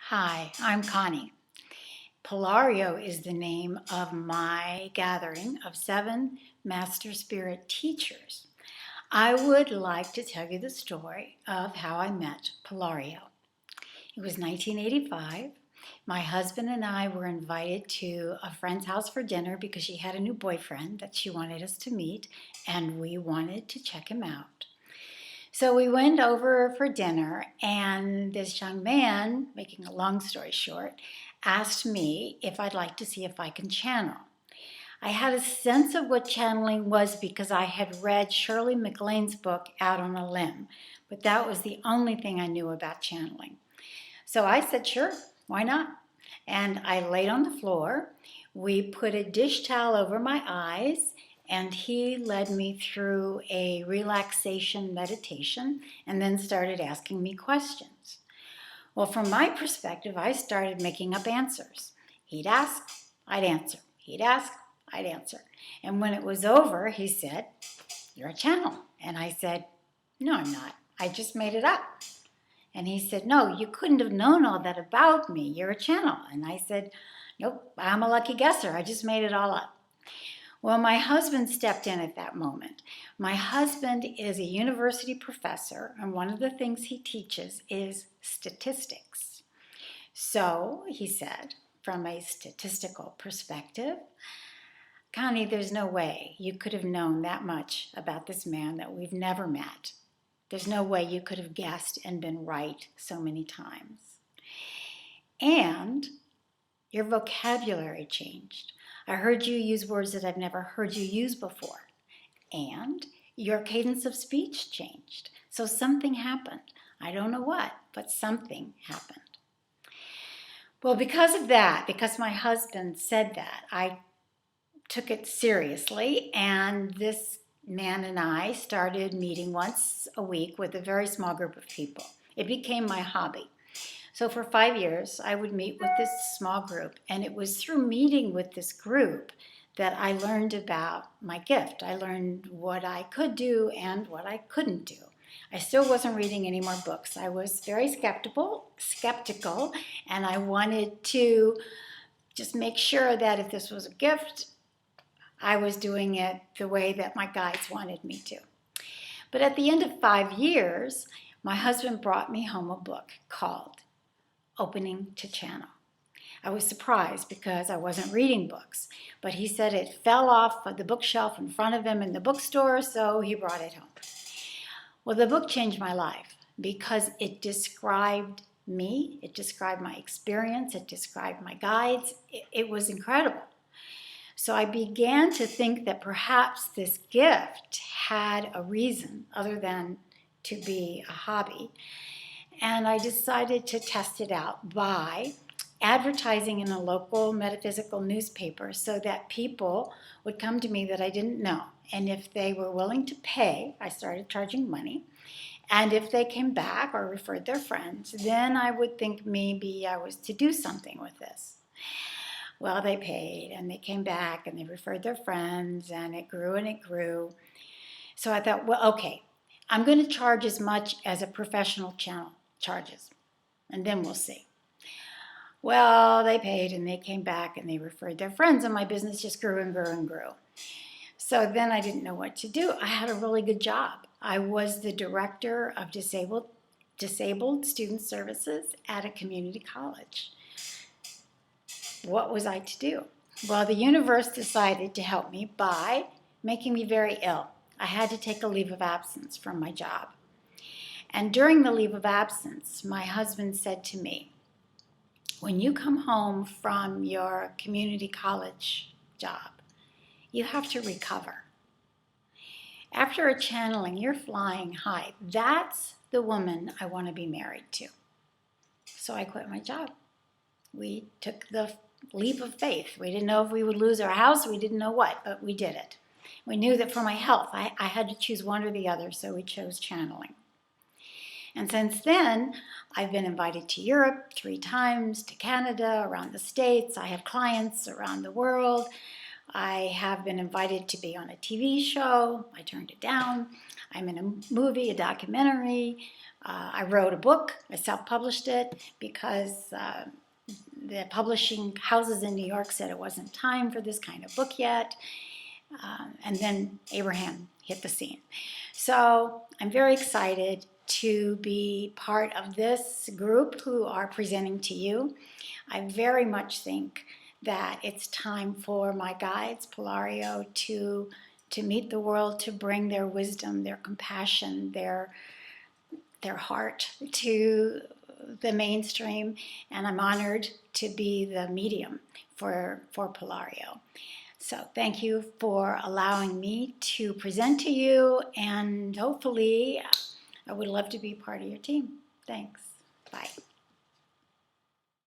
Hi, I'm Connie. Polario is the name of my gathering of 7 Master Spirit teachers. I would like to tell you the story of how I met Polario. It was 1985. My husband and I were invited to a friend's house for dinner because she had a new boyfriend that she wanted us to meet, and we wanted to check him out. So we went over for dinner, and this young man, making a long story short, asked me if I'd like to see if I can channel. I had a sense of what channeling was because I had read Shirley MacLaine's book, Out on a Limb, but that was the only thing I knew about channeling. So I said, sure, why not? And I laid on the floor. We put a dish towel over my eyes, and he led me through a relaxation meditation and then started asking me questions. Well, from my perspective, I started making up answers. He'd ask, I'd answer. He'd ask, I'd answer. And when it was over, he said, "You're a channel." And I said, "No, I'm not. I just made it up." And he said, "No, you couldn't have known all that about me. You're a channel." And I said, "Nope, I'm a lucky guesser. I just made it all up." Well, my husband stepped in at that moment. My husband is a university professor, and one of the things he teaches is statistics. So he said, from a statistical perspective, "Connie, there's no way you could have known that much about this man that we've never met. There's no way you could have guessed and been right so many times. And your vocabulary changed. I heard you use words that I've never heard you use before. And your cadence of speech changed. So something happened. I don't know what, but something happened." Well, because of that, because my husband said that, I took it seriously, and this man and I started meeting once a week with a very small group of people. It became my hobby. So for 5 years, I would meet with this small group, and it was through meeting with this group that I learned about my gift. I learned what I could do and what I couldn't do. I still wasn't reading any more books. I was very skeptical, and I wanted to just make sure that if this was a gift, I was doing it the way that my guides wanted me to. But at the end of 5 years, my husband brought me home a book called Opening to Channel. I was surprised because I wasn't reading books, but he said it fell off of the bookshelf in front of him in the bookstore, so he brought it home. Well, the book changed my life because it described me, it described my experience, it described my guides. It was incredible. So I began to think that perhaps this gift had a reason other than to be a hobby. And I decided to test it out by advertising in a local metaphysical newspaper so that people would come to me that I didn't know. And if they were willing to pay, I started charging money. And if they came back or referred their friends, then I would think maybe I was to do something with this. Well, they paid, and they came back, and they referred their friends, and it grew and it grew. So I thought, well, okay, I'm going to charge as much as a professional channel charges, and then we'll see. Well, they paid, and they came back, and they referred their friends, and my business just grew and grew and grew. So then I didn't know what to do. I had a really good job. I was the director of disabled student services at a community college. What was I to do? Well, the universe decided to help me by making me very ill. I had to take a leave of absence from my job. And during the leave of absence, my husband said to me, "When you come home from your community college job, you have to recover. After a channeling, you're flying high. That's the woman I want to be married to." So I quit my job. We took the leap of faith. We didn't know if we would lose our house. We didn't know what, but we did it. We knew that for my health, I had to choose one or the other, so we chose channeling. And since then, I've been invited to Europe 3 times, to Canada, around the States. I have clients around the world. I have been invited to be on a TV show. I turned it down. I'm in a movie, a documentary. I wrote a book. I self-published it because the publishing houses in New York said it wasn't time for this kind of book yet. And then Abraham hit the scene. So I'm very excited to be part of this group who are presenting to you. I very much think that it's time for my guides, Polario, to meet the world, to bring their wisdom, their compassion, their heart to the mainstream, and I'm honored to be the medium for Polario. So thank you for allowing me to present to you, and hopefully I would love to be part of your team. Thanks. Bye.